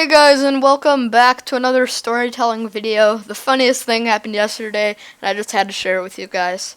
Hey guys, and welcome back to another storytelling video. The funniest thing happened yesterday, and I just had to share it with you guys.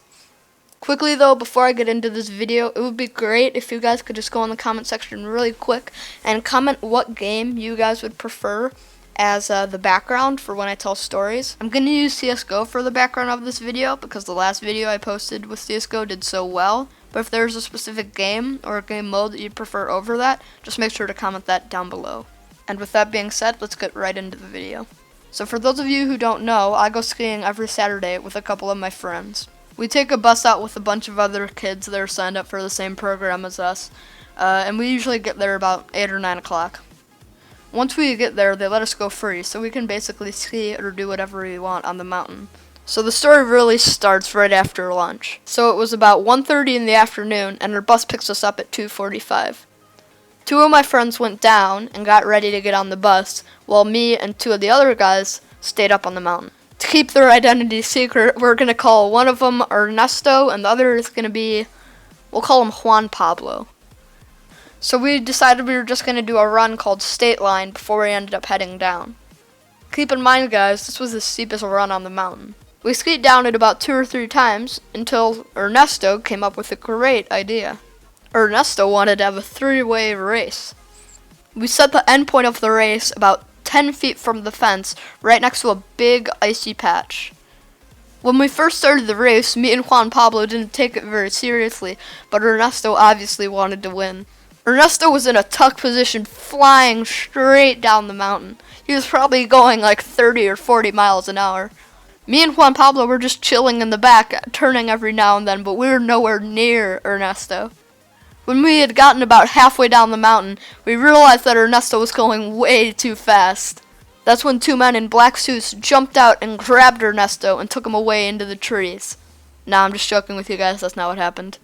Quickly though, before I get into this video, it would be great if you guys could just go in the comment section really quick and comment what game you guys would prefer as the background for when I tell stories. I'm going to use CSGO for the background of this video because the last video I posted with CSGO did so well. But if there's a specific game or a game mode that you'd prefer over that, just make sure to comment that down below. And with that being said, let's get right into the video. So for those of you who don't know, I go skiing every Saturday with a couple of my friends. We take a bus out with a bunch of other kids that are signed up for the same program as us, and we usually get there about 8 or 9 o'clock. Once we get there, they let us go free, so we can basically ski or do whatever we want on the mountain. So the story really starts right after lunch. So it was about 1:30 in the afternoon, and our bus picks us up at 2:45. Two of my friends went down and got ready to get on the bus, while me and two of the other guys stayed up on the mountain. To keep their identity secret, we're going to call one of them Ernesto, and the other is going to be, we'll call him Juan Pablo. So we decided we were just going to do a run called State Line before we ended up heading down. Keep in mind guys, this was the steepest run on the mountain. We skied down it about 2 or 3 times until Ernesto came up with a great idea. Ernesto wanted to have a 3-way race. We set the end point of the race about 10 feet from the fence, right next to a big icy patch. When we first started the race, me and Juan Pablo didn't take it very seriously, but Ernesto obviously wanted to win. Ernesto was in a tuck position, flying straight down the mountain. He was probably going like 30 or 40 miles an hour. Me and Juan Pablo were just chilling in the back, turning every now and then, but we were nowhere near Ernesto. When we had gotten about halfway down the mountain, we realized that Ernesto was going way too fast. That's when 2 men in black suits jumped out and grabbed Ernesto and took him away into the trees. Nah, I'm just joking with you guys, that's not what happened.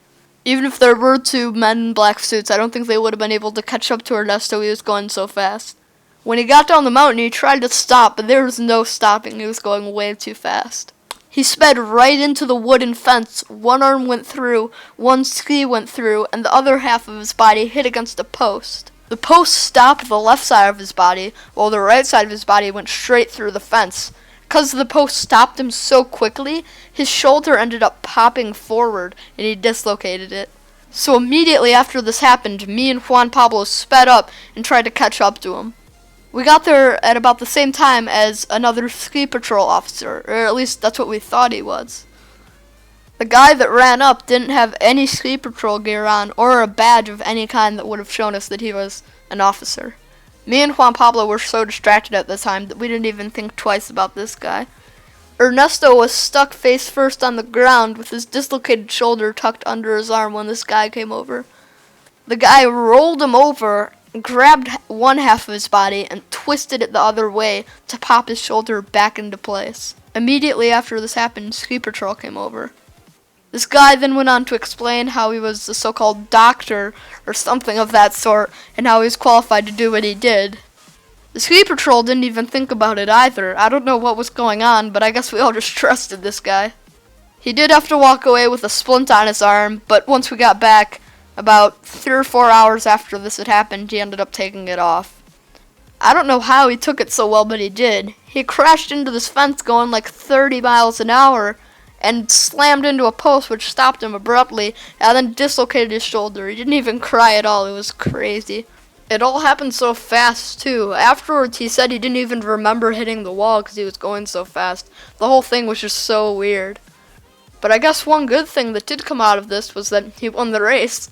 Even if there were 2 men in black suits, I don't think they would have been able to catch up to Ernesto, he was going so fast. When he got down the mountain, he tried to stop, but there was no stopping, he was going way too fast. He sped right into the wooden fence. One arm went through, one ski went through, and the other half of his body hit against a post. The post stopped the left side of his body, while the right side of his body went straight through the fence. Because the post stopped him so quickly, his shoulder ended up popping forward, and he dislocated it. So immediately after this happened, me and Juan Pablo sped up and tried to catch up to him. We got there at about the same time as another ski patrol officer, or at least that's what we thought he was. The guy that ran up didn't have any ski patrol gear on or a badge of any kind that would have shown us that he was an officer. Me and Juan Pablo were so distracted at the time that we didn't even think twice about this guy. Ernesto was stuck face first on the ground with his dislocated shoulder tucked under his arm when this guy came over. The guy rolled him over, grabbed one half of his body and twisted it the other way to pop his shoulder back into place. Immediately after this happened, ski patrol came over. This guy then went on to explain how he was a so-called doctor or something of that sort and how he was qualified to do what he did. The ski patrol didn't even think about it either. I don't know what was going on, but I guess we all just trusted this guy. He did have to walk away with a splint on his arm, but once we got back, about 3 or 4 hours after this had happened, he ended up taking it off. I don't know how he took it so well, but he did. He crashed into this fence going like 30 miles an hour and slammed into a post which stopped him abruptly and then dislocated his shoulder. He didn't even cry at all. It was crazy. It all happened so fast too. Afterwards he said he didn't even remember hitting the wall because he was going so fast. The whole thing was just so weird. But I guess one good thing that did come out of this was that he won the race.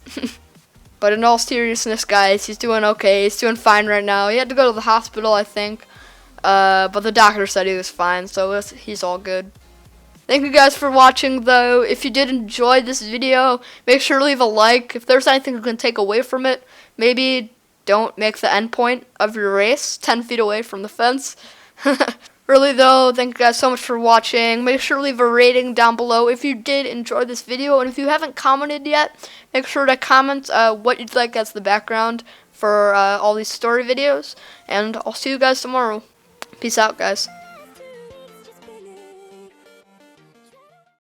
But in all seriousness, guys, he's doing okay. He's doing fine right now. He had to go to the hospital, I think. But the doctor said he was fine, so he's all good. Thank you guys for watching, though. If you did enjoy this video, make sure to leave a like. If there's anything you can take away from it, maybe don't make the end point of your race 10 feet away from the fence. Really though, thank you guys so much for watching. Make sure to leave a rating down below if you did enjoy this video. And if you haven't commented yet, make sure to comment what you'd like as the background for all these story videos. And I'll see you guys tomorrow. Peace out, guys.